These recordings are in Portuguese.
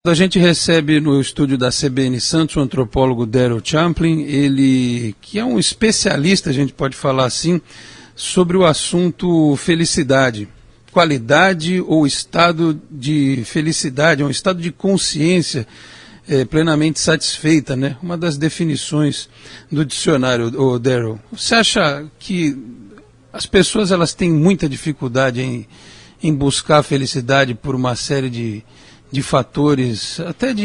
A gente recebe no estúdio da CBN Santos o antropólogo Daryl Champlin, ele que é um especialista, a gente pode falar assim, sobre o assunto felicidade, qualidade ou estado de felicidade, um estado de consciência plenamente satisfeita, né? Uma das definições do dicionário, Daryl. Você acha que as pessoas elas têm muita dificuldade em buscar a felicidade por uma série de fatores, até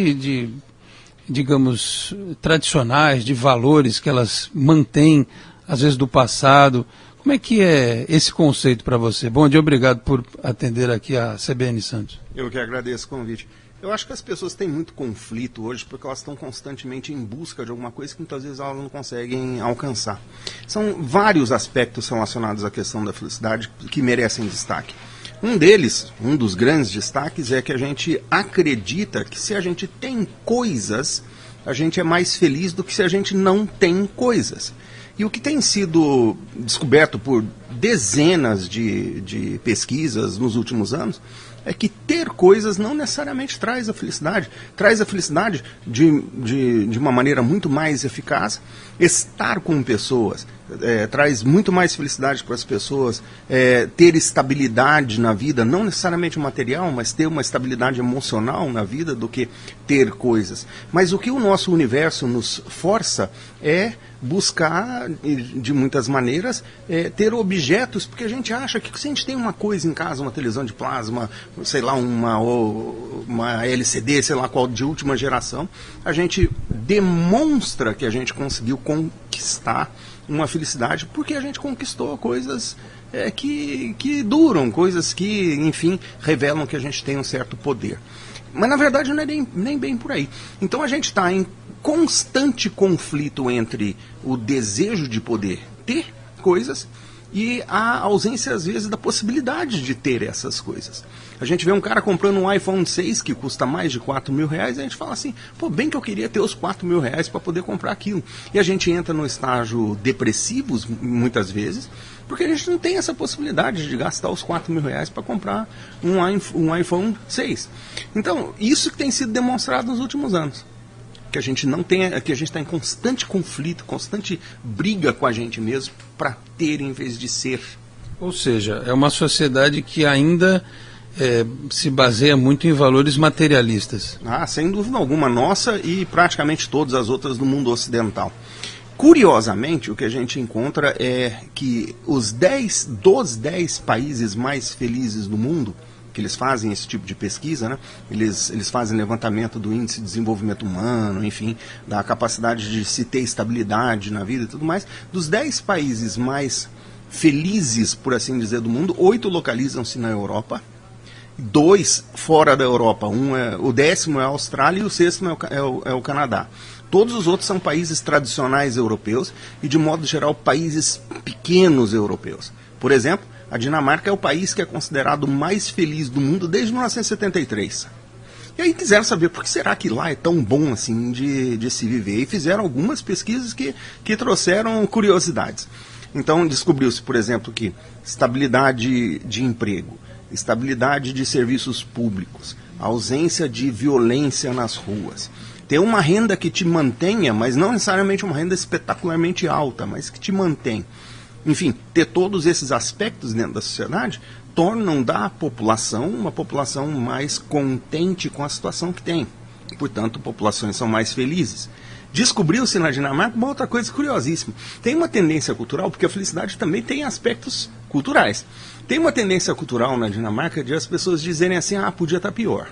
digamos, tradicionais, de valores que elas mantêm, às vezes, do passado? Como é que é esse conceito para você? Bom dia, obrigado por atender aqui a CBN Santos. Eu que agradeço o convite. Eu acho que as pessoas têm muito conflito hoje porque elas estão constantemente em busca de alguma coisa que muitas vezes elas não conseguem alcançar. São vários aspectos relacionados à questão da felicidade que merecem destaque. Um deles, um dos grandes destaques, é que a gente acredita que se a gente tem coisas, a gente é mais feliz do que se a gente não tem coisas. E o que tem sido descoberto por dezenas de pesquisas nos últimos anos é que ter coisas não necessariamente traz a felicidade. Traz a felicidade de uma maneira muito mais eficaz. Estar com pessoas traz muito mais felicidade para as pessoas. Ter estabilidade na vida, não necessariamente material, mas ter uma estabilidade emocional na vida do que ter coisas. Mas o que o nosso universo nos força é buscar, de muitas maneiras, ter objetos, porque a gente acha que se a gente tem uma coisa em casa, uma televisão de plasma, sei lá, uma LCD, sei lá qual, de última geração, a gente demonstra que a gente conseguiu conquistar uma felicidade, porque a gente conquistou coisas que duram, coisas que, enfim, revelam que a gente tem um certo poder. Mas, na verdade, não é nem bem por aí. Então, a gente está em constante conflito entre o desejo de poder ter coisas e a ausência, às vezes, da possibilidade de ter essas coisas. A gente vê um cara comprando um iPhone 6 que custa mais de R$4.000 e a gente fala assim, pô, bem que eu queria ter os R$4.000 para poder comprar aquilo. E a gente entra no estágio depressivo, muitas vezes, porque a gente não tem essa possibilidade de gastar os R$4.000 para comprar um iPhone 6. Então, isso que tem sido demonstrado nos últimos anos. Que a gente não tem, que a gente está em constante conflito, constante briga com a gente mesmo para ter em vez de ser. Ou seja, é uma sociedade que ainda se baseia muito em valores materialistas. Ah, sem dúvida alguma, nossa e praticamente todas as outras do mundo ocidental. Curiosamente, o que a gente encontra é que dos 10 países mais felizes do mundo, que eles fazem esse tipo de pesquisa, né? Eles fazem levantamento do índice de desenvolvimento humano, enfim, da capacidade de se ter estabilidade na vida e tudo mais. Dos 10 países mais felizes, por assim dizer, do mundo, 8 localizam-se na Europa, 2 fora da Europa. O 10º é a Austrália e o 6º é o Canadá. Todos os outros são países tradicionais europeus e, de modo geral, países pequenos europeus. Por exemplo, a Dinamarca é o país que é considerado o mais feliz do mundo desde 1973. E aí quiseram saber por que será que lá é tão bom assim de se viver. E fizeram algumas pesquisas que trouxeram curiosidades. Então descobriu-se, por exemplo, que estabilidade de emprego, estabilidade de serviços públicos, ausência de violência nas ruas, ter uma renda que te mantenha, mas não necessariamente uma renda espetacularmente alta, mas que te mantém. Enfim, ter todos esses aspectos dentro da sociedade tornam da população uma população mais contente com a situação que tem. Portanto, populações são mais felizes. Descobriu-se na Dinamarca uma outra coisa curiosíssima. Tem uma tendência cultural, porque a felicidade também tem aspectos culturais. Tem uma tendência cultural na Dinamarca de as pessoas dizerem assim, podia estar pior.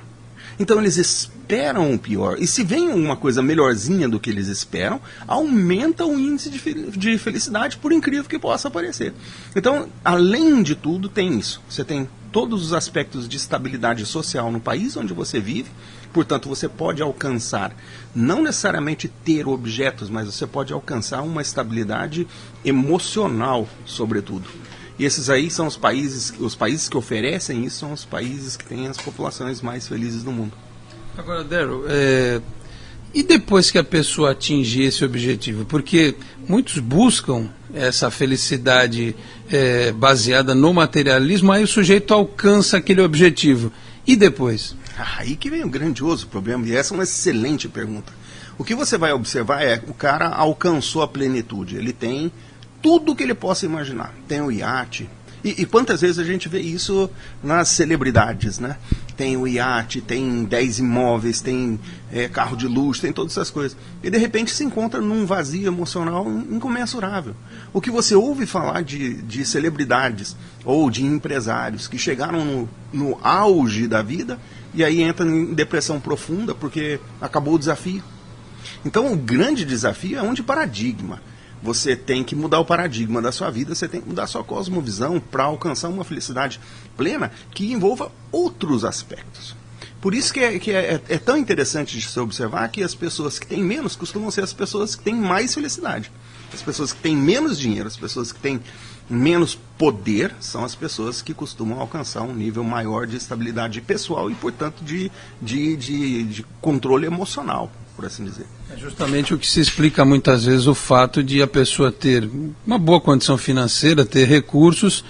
Então eles esperam o pior. E se vem uma coisa melhorzinha do que eles esperam, aumenta o índice de felicidade, por incrível que possa parecer. Então, além de tudo, tem isso. Você tem todos os aspectos de estabilidade social no país onde você vive. Portanto, você pode alcançar, não necessariamente ter objetos, mas você pode alcançar uma estabilidade emocional, sobretudo. E esses aí são os países que oferecem isso, são os países que têm as populações mais felizes do mundo. Agora, Daryl, e depois que a pessoa atingir esse objetivo? Porque muitos buscam essa felicidade baseada no materialismo, aí o sujeito alcança aquele objetivo. E depois? Aí que vem o grandioso problema, e essa é uma excelente pergunta. O que você vai observar é que o cara alcançou a plenitude, ele tem tudo que ele possa imaginar. Tem o iate, e quantas vezes a gente vê isso nas celebridades, né? Tem o iate, tem 10 imóveis, tem carro de luxo, tem todas essas coisas. E de repente se encontra num vazio emocional incomensurável. O que você ouve falar de celebridades ou de empresários que chegaram no auge da vida e aí entram em depressão profunda porque acabou o desafio. Então o grande desafio é um de paradigma. Você tem que mudar o paradigma da sua vida, você tem que mudar a sua cosmovisão para alcançar uma felicidade plena que envolva outros aspectos. Por isso que é tão interessante de se observar que as pessoas que têm menos costumam ser as pessoas que têm mais felicidade. As pessoas que têm menos dinheiro, as pessoas que têm menos poder, são as pessoas que costumam alcançar um nível maior de estabilidade pessoal e, portanto, de controle emocional, por assim dizer. É justamente o que se explica muitas vezes o fato de a pessoa ter uma boa condição financeira, ter recursos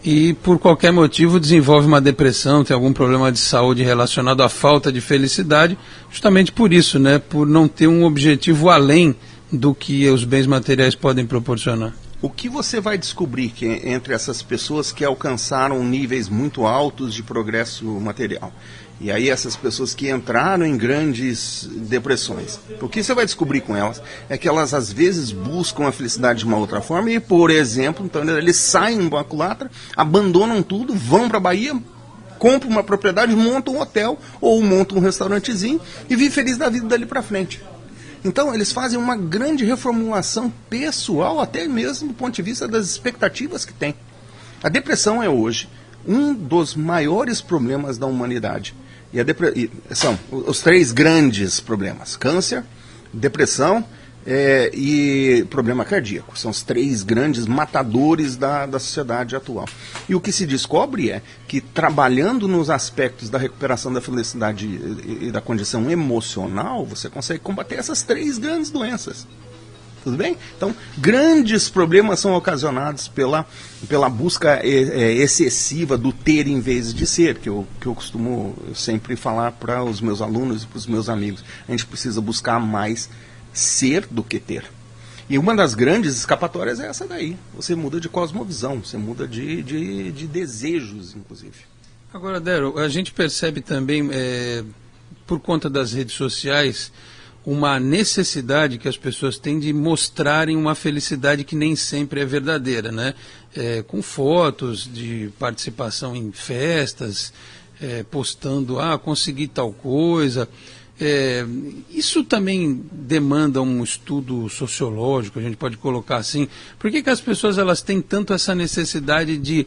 e por qualquer motivo desenvolve uma depressão, tem algum problema de saúde relacionado à falta de felicidade, justamente por isso, né, por não ter um objetivo além do que os bens materiais podem proporcionar. O que você vai descobrir que entre essas pessoas que alcançaram níveis muito altos de progresso material? E aí essas pessoas que entraram em grandes depressões, o que você vai descobrir com elas é que elas às vezes buscam a felicidade de uma outra forma e, por exemplo, então eles saem em uma culatra, abandonam tudo, vão para a Bahia, compram uma propriedade, montam um hotel ou montam um restaurantezinho e vivem feliz da vida dali para frente. Então eles fazem uma grande reformulação pessoal, até mesmo do ponto de vista das expectativas que têm. A depressão é hoje um dos maiores problemas da humanidade. São os 3 grandes problemas: câncer, depressão e problema cardíaco. São os 3 grandes matadores da sociedade atual. E o que se descobre é que trabalhando nos aspectos da recuperação da felicidade e da condição emocional, você consegue combater essas 3 grandes doenças. Tudo bem? Então, grandes problemas são ocasionados pela busca excessiva do ter em vez de ser, que eu costumo sempre falar para os meus alunos e para os meus amigos. A gente precisa buscar mais ser do que ter. E uma das grandes escapatórias é essa daí. Você muda de cosmovisão, você muda de desejos, inclusive. Agora, Daryl, a gente percebe também, por conta das redes sociais, uma necessidade que as pessoas têm de mostrarem uma felicidade que nem sempre é verdadeira, né? Com fotos de participação em festas, postando, consegui tal coisa. Isso também demanda um estudo sociológico, a gente pode colocar assim. Por que as pessoas elas têm tanto essa necessidade de,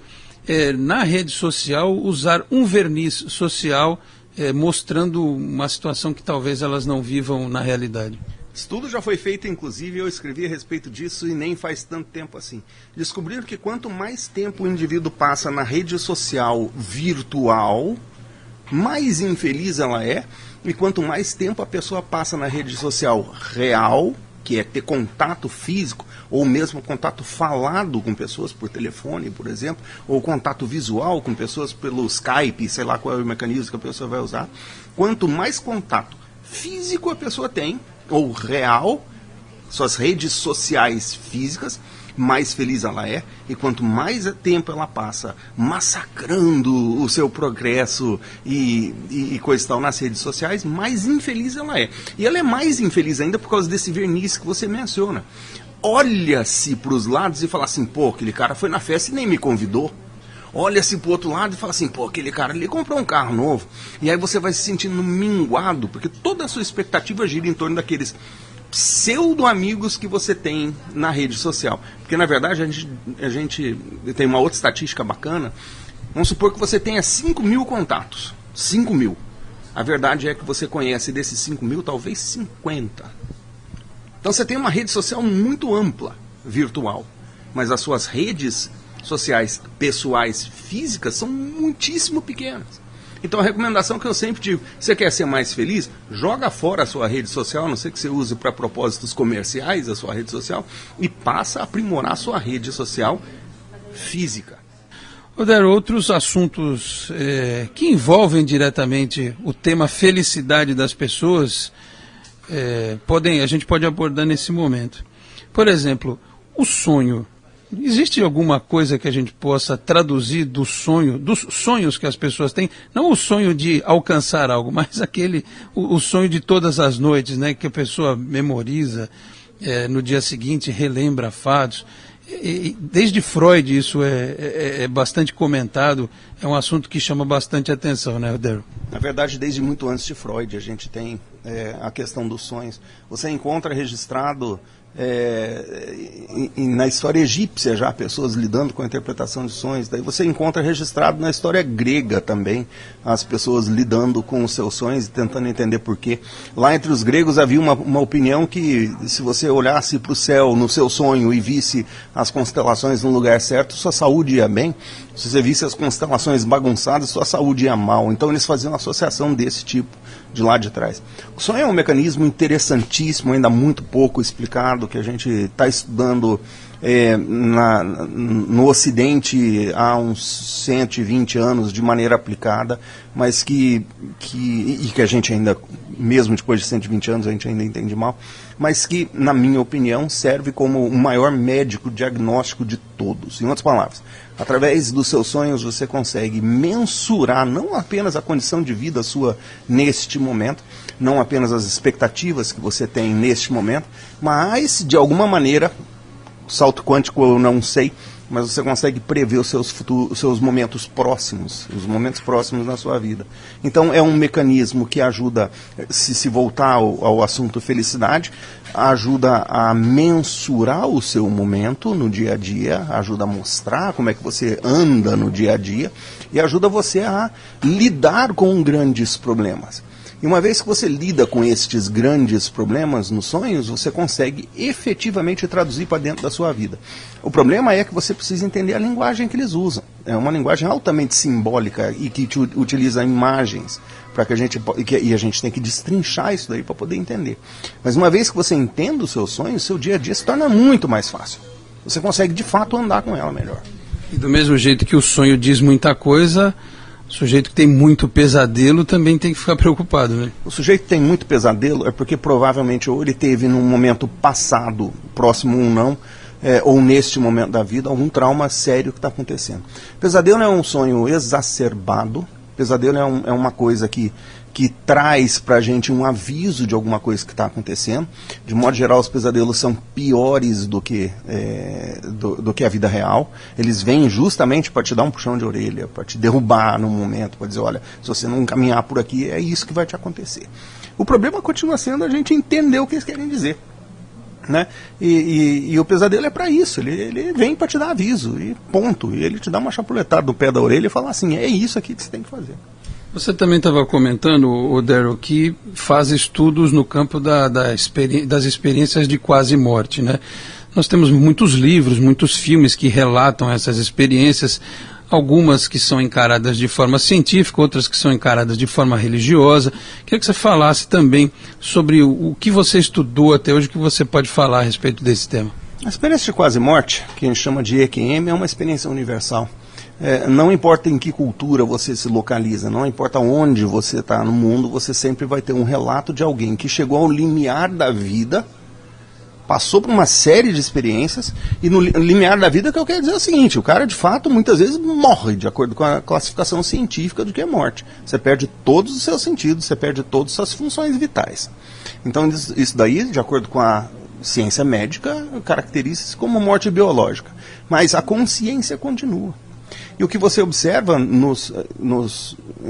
na rede social, usar um verniz social mostrando uma situação que talvez elas não vivam na realidade? Estudo já foi feito, inclusive, eu escrevi a respeito disso e nem faz tanto tempo assim. Descobriram que quanto mais tempo o indivíduo passa na rede social virtual, mais infeliz ela é, e quanto mais tempo a pessoa passa na rede social real, que é ter contato físico, ou mesmo contato falado com pessoas por telefone, por exemplo, ou contato visual com pessoas pelo Skype, sei lá qual é o mecanismo que a pessoa vai usar. Quanto mais contato físico a pessoa tem, ou real, suas redes sociais físicas, mais feliz ela é, e quanto mais tempo ela passa massacrando o seu progresso e coisa e tal nas redes sociais, mais infeliz ela é. E ela é mais infeliz ainda por causa desse verniz que você menciona. Olha-se para os lados e fala assim, pô, aquele cara foi na festa e nem me convidou. Olha-se para o outro lado e fala assim, pô, aquele cara ali comprou um carro novo. E aí você vai se sentindo minguado, porque toda a sua expectativa gira em torno daqueles pseudo-amigos que você tem na rede social. Porque, na verdade, a gente tem uma outra estatística bacana. Vamos supor que você tenha 5.000 contatos. 5.000. A verdade é que você conhece desses 5.000, talvez 50. Então, você tem uma rede social muito ampla, virtual. Mas as suas redes sociais pessoais físicas são muitíssimo pequenas. Então a recomendação que eu sempre digo, você quer ser mais feliz? Joga fora a sua rede social, a não ser que você use para propósitos comerciais a sua rede social, e passa a aprimorar a sua rede social física. Odero, outros assuntos que envolvem diretamente o tema felicidade das pessoas, a gente pode abordar nesse momento. Por exemplo, o sonho. Existe alguma coisa que a gente possa traduzir dos sonhos que as pessoas têm? Não o sonho de alcançar algo, mas o sonho de todas as noites, né, que a pessoa memoriza, no dia seguinte relembra fatos. Desde Freud isso é bastante comentado, é um assunto que chama bastante atenção, né, Odero? Na verdade, desde muito antes de Freud, a gente tem a questão dos sonhos. Você encontra registrado na história egípcia já pessoas lidando com a interpretação de sonhos. Daí você encontra registrado na história grega também as pessoas lidando com os seus sonhos e tentando entender por quê. Lá entre os gregos havia uma opinião que se você olhasse para o céu no seu sonho e visse as constelações no lugar certo, sua saúde ia bem. Se você visse as constelações bagunçadas, sua saúde ia mal. Então eles faziam uma associação desse tipo de lá de trás. O sonho é um mecanismo interessantíssimo, ainda muito pouco explicado, que a gente está estudando no Ocidente há uns 120 anos de maneira aplicada, mas que a gente ainda, mesmo depois de 120 anos, a gente ainda entende mal, mas que, na minha opinião, serve como o maior médico diagnóstico de todos. Em outras palavras, através dos seus sonhos você consegue mensurar não apenas a condição de vida sua neste momento, não apenas as expectativas que você tem neste momento, mas, de alguma maneira, salto quântico eu não sei, mas você consegue prever os seus momentos próximos, os momentos próximos na sua vida. Então é um mecanismo que ajuda, se voltar ao assunto felicidade, ajuda a mensurar o seu momento no dia a dia, ajuda a mostrar como é que você anda no dia a dia e ajuda você a lidar com grandes problemas. E uma vez que você lida com estes grandes problemas nos sonhos, você consegue efetivamente traduzir para dentro da sua vida. O problema é que você precisa entender a linguagem que eles usam. É uma linguagem altamente simbólica e que utiliza imagens para que a gente tem que destrinchar isso daí para poder entender. Mas uma vez que você entende os seus sonhos, seu dia a dia se torna muito mais fácil. Você consegue de fato andar com ela melhor. E do mesmo jeito que o sonho diz muita coisa, o sujeito que tem muito pesadelo também tem que ficar preocupado, né? O sujeito que tem muito pesadelo é porque provavelmente ou ele teve num momento passado, próximo ou não, ou neste momento da vida, algum trauma sério que está acontecendo. Pesadelo é um sonho exacerbado, pesadelo é uma coisa que traz para a gente um aviso de alguma coisa que está acontecendo. De modo geral, os pesadelos são piores do que a vida real. Eles vêm justamente para te dar um puxão de orelha, para te derrubar num momento, para dizer, olha, se você não caminhar por aqui, é isso que vai te acontecer. O problema continua sendo a gente entender o que eles querem dizer. Né? E o pesadelo é para isso, ele vem para te dar aviso, e ponto. E ele te dá uma chapuletada no pé da orelha e fala assim, é isso aqui que você tem que fazer. Você também estava comentando, Odero, que faz estudos no campo das experiências de quase morte, né? Nós temos muitos livros, muitos filmes que relatam essas experiências, algumas que são encaradas de forma científica, outras que são encaradas de forma religiosa. Queria que você falasse também sobre o que você estudou até hoje, o que você pode falar a respeito desse tema. A experiência de quase morte, que a gente chama de EQM, é uma experiência universal. Não importa em que cultura você se localiza, não importa onde você está no mundo, você sempre vai ter um relato de alguém que chegou ao limiar da vida, passou por uma série de experiências, e no limiar da vida que eu quero dizer é o seguinte, o cara de fato muitas vezes morre, de acordo com a classificação científica do que é morte. Você perde todos os seus sentidos, você perde todas as suas funções vitais. Então isso daí, de acordo com a ciência médica, caracteriza-se como morte biológica. Mas a consciência continua. E o que você observa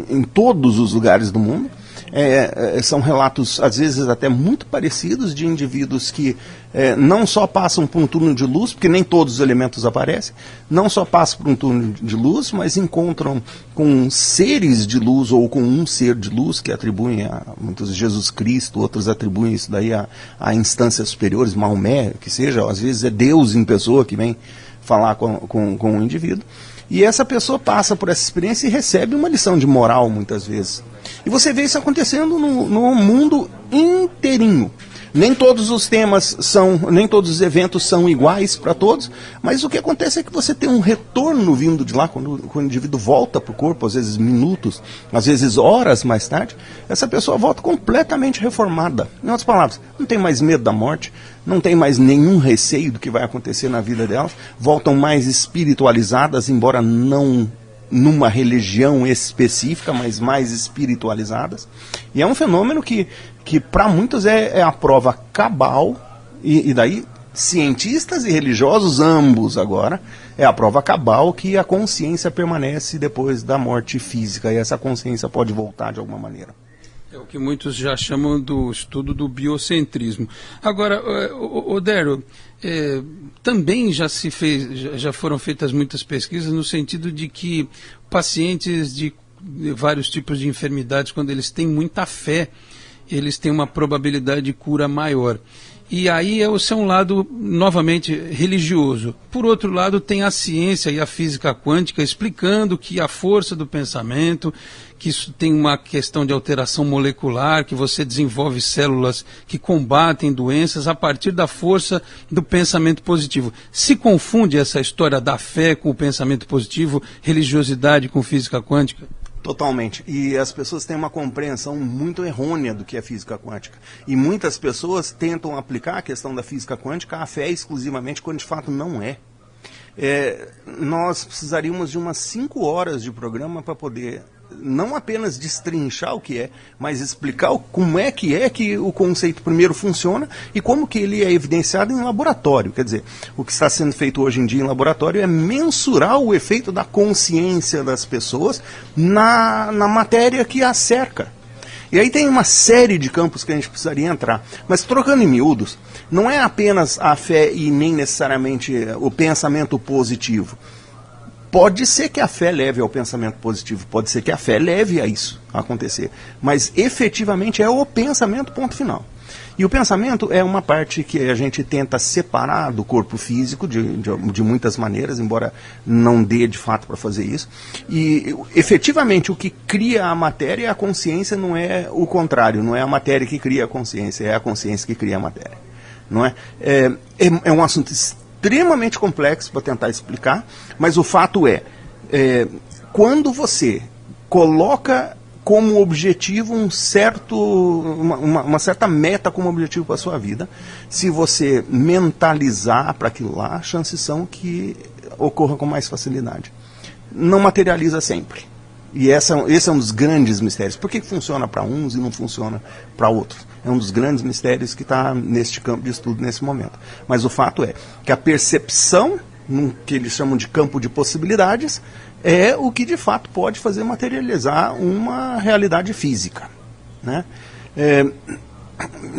em todos os lugares do mundo são relatos, às vezes até muito parecidos, de indivíduos que não só passam por um túnel de luz, porque nem todos os elementos aparecem, não só passam por um túnel de luz, mas encontram com seres de luz ou com um ser de luz, que atribuem a muitos Jesus Cristo, outros atribuem isso daí a instâncias superiores, Maomé, que seja, às vezes é Deus em pessoa que vem falar com o indivíduo. E essa pessoa passa por essa experiência e recebe uma lição de moral, muitas vezes. E você vê isso acontecendo no mundo inteirinho. Nem todos os temas nem todos os eventos são iguais para todos, mas o que acontece é que você tem um retorno vindo de lá, quando o indivíduo volta para o corpo, às vezes minutos, às vezes horas mais tarde, essa pessoa volta completamente reformada. Em outras palavras, não tem mais medo da morte, não tem mais nenhum receio do que vai acontecer na vida delas, voltam mais espiritualizadas, embora não numa religião específica, mas mais espiritualizadas. E é um fenômeno que para muitos é a prova cabal, e daí cientistas e religiosos, ambos agora, é a prova cabal que a consciência permanece depois da morte física, e essa consciência pode voltar de alguma maneira. É o que muitos já chamam do estudo do biocentrismo. Agora, Odério, também já foram feitas muitas pesquisas no sentido de que pacientes de vários tipos de enfermidades, quando eles têm muita fé, eles têm uma probabilidade de cura maior. E aí esse é um lado, novamente, religioso. Por outro lado, tem a ciência e a física quântica explicando que a força do pensamento, que isso tem uma questão de alteração molecular, que você desenvolve células que combatem doenças a partir da força do pensamento positivo. Se confunde essa história da fé com o pensamento positivo, religiosidade com física quântica? Totalmente. E as pessoas têm uma compreensão muito errônea do que é física quântica. E muitas pessoas tentam aplicar a questão da física quântica à fé exclusivamente, quando de fato não é. Nós precisaríamos de umas 5 horas de programa para poder não apenas destrinchar o que é, mas explicar como é que o conceito primeiro funciona e como que ele é evidenciado em laboratório. Quer dizer, o que está sendo feito hoje em dia em laboratório é mensurar o efeito da consciência das pessoas na matéria que a cerca. E aí tem uma série de campos que a gente precisaria entrar. Mas trocando em miúdos, não é apenas a fé e nem necessariamente o pensamento positivo. Pode ser que a fé leve ao pensamento positivo, pode ser que a fé leve a isso a acontecer, mas efetivamente é o pensamento, ponto final. E o pensamento é uma parte que a gente tenta separar do corpo físico de muitas maneiras, embora não dê de fato para fazer isso. E efetivamente o que cria a matéria é a consciência, não é o contrário, não é a matéria que cria a consciência, é a consciência que cria a matéria. Não é? É um assunto extremamente complexo para tentar explicar, mas o fato é quando você coloca como objetivo uma certa meta como objetivo para a sua vida, se você mentalizar para aquilo lá, as chances são que ocorra com mais facilidade. Não materializa sempre. E esse é um dos grandes mistérios. Por que funciona para uns e não funciona para outros? É um dos grandes mistérios que está neste campo de estudo nesse momento. Mas o fato é que a percepção, no que eles chamam de campo de possibilidades, é o que de fato pode fazer materializar uma realidade física. Né?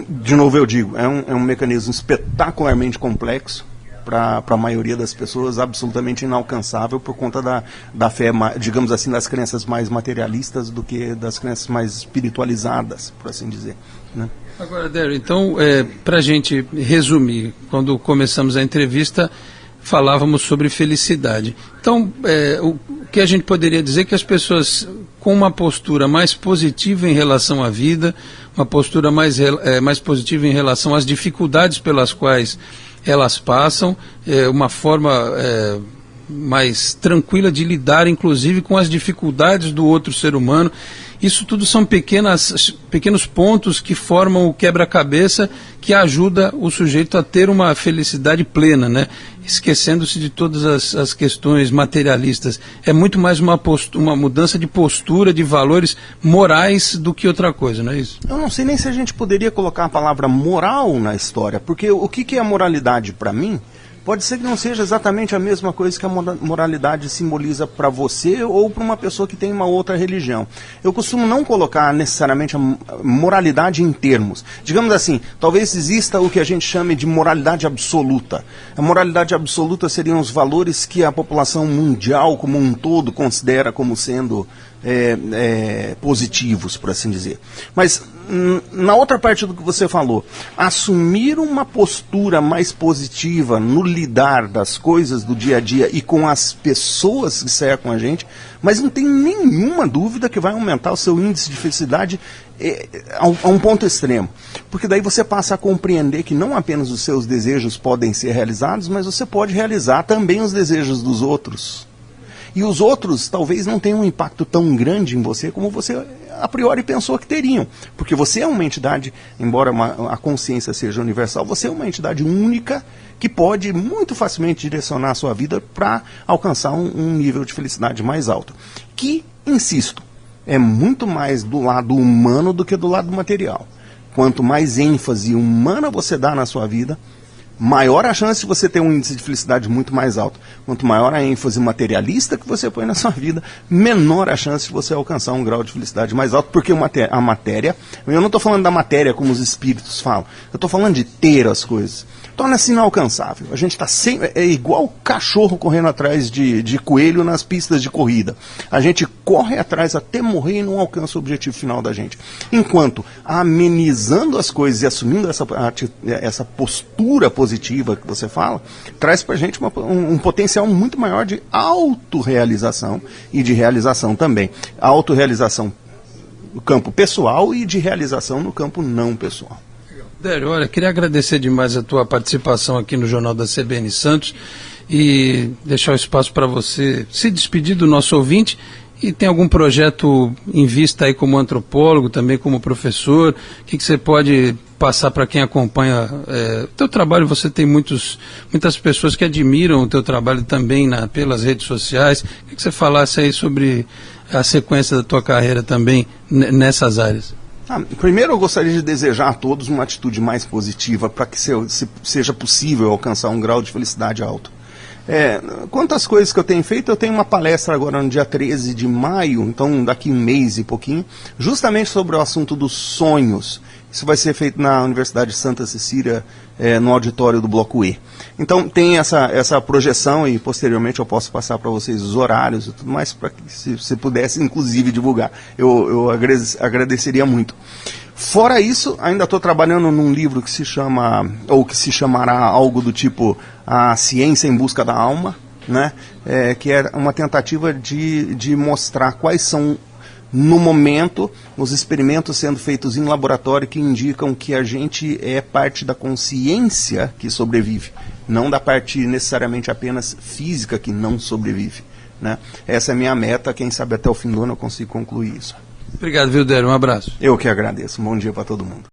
De novo eu digo, é um mecanismo espetacularmente complexo, para a maioria das pessoas, absolutamente inalcançável por conta da fé, digamos assim, das crenças mais materialistas do que das crenças mais espiritualizadas, por assim dizer. Né? Agora, Odério, então, para a gente resumir, quando começamos a entrevista, falávamos sobre felicidade. Então, o que a gente poderia dizer é que as pessoas com uma postura mais positiva em relação à vida, uma postura mais positiva em relação às dificuldades pelas quais elas passam, uma forma mais tranquila de lidar, inclusive, com as dificuldades do outro ser humano. Isso tudo são pequenos pontos que formam o quebra-cabeça que ajuda o sujeito a ter uma felicidade plena, né? Esquecendo-se de todas as questões materialistas. É muito mais uma mudança de postura, de valores morais do que outra coisa, não é isso? Eu não sei nem se a gente poderia colocar a palavra moral na história, porque o que é a moralidade para mim? Pode ser que não seja exatamente a mesma coisa que a moralidade simboliza para você ou para uma pessoa que tem uma outra religião. Eu costumo não colocar necessariamente a moralidade em termos. Digamos assim, talvez exista o que a gente chame de moralidade absoluta. A moralidade absoluta seriam os valores que a população mundial como um todo considera como sendo positivos, por assim dizer. Mas na outra parte do que você falou, assumir uma postura mais positiva no lidar das coisas do dia a dia e com as pessoas que cercam a gente, mas não tem nenhuma dúvida que vai aumentar o seu índice de felicidade a um ponto extremo. Porque daí você passa a compreender que não apenas os seus desejos podem ser realizados, mas você pode realizar também os desejos dos outros. E os outros talvez não tenham um impacto tão grande em você como você a priori pensou que teriam. Porque você é uma entidade, embora a consciência seja universal, você é uma entidade única que pode muito facilmente direcionar a sua vida para alcançar um nível de felicidade mais alto. Que, insisto, é muito mais do lado humano do que do lado material. Quanto mais ênfase humana você dá na sua vida, maior a chance de você ter um índice de felicidade muito mais alto. Quanto maior a ênfase materialista que você põe na sua vida, menor a chance de você alcançar um grau de felicidade mais alto, porque a matéria, eu não estou falando da matéria como os espíritos falam, eu estou falando de ter as coisas. Torna-se inalcançável. A gente está sempre. É igual cachorro correndo atrás de coelho nas pistas de corrida. A gente corre atrás até morrer e não alcança o objetivo final da gente. Enquanto amenizando as coisas e assumindo essa postura positiva que você fala, traz para a gente um potencial muito maior de autorrealização e de realização também. Autorrealização no campo pessoal e de realização no campo não pessoal. Dério, olha, queria agradecer demais a tua participação aqui no Jornal da CBN Santos e deixar o espaço para você se despedir do nosso ouvinte. E tem algum projeto em vista aí como antropólogo, também como professor? O que você pode passar para quem acompanha o teu trabalho? Você tem muitas pessoas que admiram o teu trabalho também pelas redes sociais. O que você falasse aí sobre a sequência da tua carreira também nessas áreas? Primeiro eu gostaria de desejar a todos uma atitude mais positiva para que seja possível alcançar um grau de felicidade alto. Quanto às coisas que eu tenho feito, eu tenho uma palestra agora no dia 13 de maio, então daqui um mês e pouquinho, justamente sobre o assunto dos sonhos. Isso vai ser feito na Universidade de Santa Cecília, no auditório do Bloco E. Então tem essa projeção e posteriormente eu posso passar para vocês os horários e tudo mais, para que se pudesse inclusive divulgar. Eu agradeceria muito. Fora isso, ainda estou trabalhando num livro que se chama, ou que se chamará algo do tipo A Ciência em Busca da Alma, né? Que é uma tentativa de mostrar quais são, no momento, os experimentos sendo feitos em laboratório que indicam que a gente é parte da consciência que sobrevive, não da parte necessariamente apenas física que não sobrevive, né? Essa é a minha meta, quem sabe até o fim do ano eu consigo concluir isso. Obrigado, viu, Dério? Um abraço. Eu que agradeço. Um bom dia para todo mundo.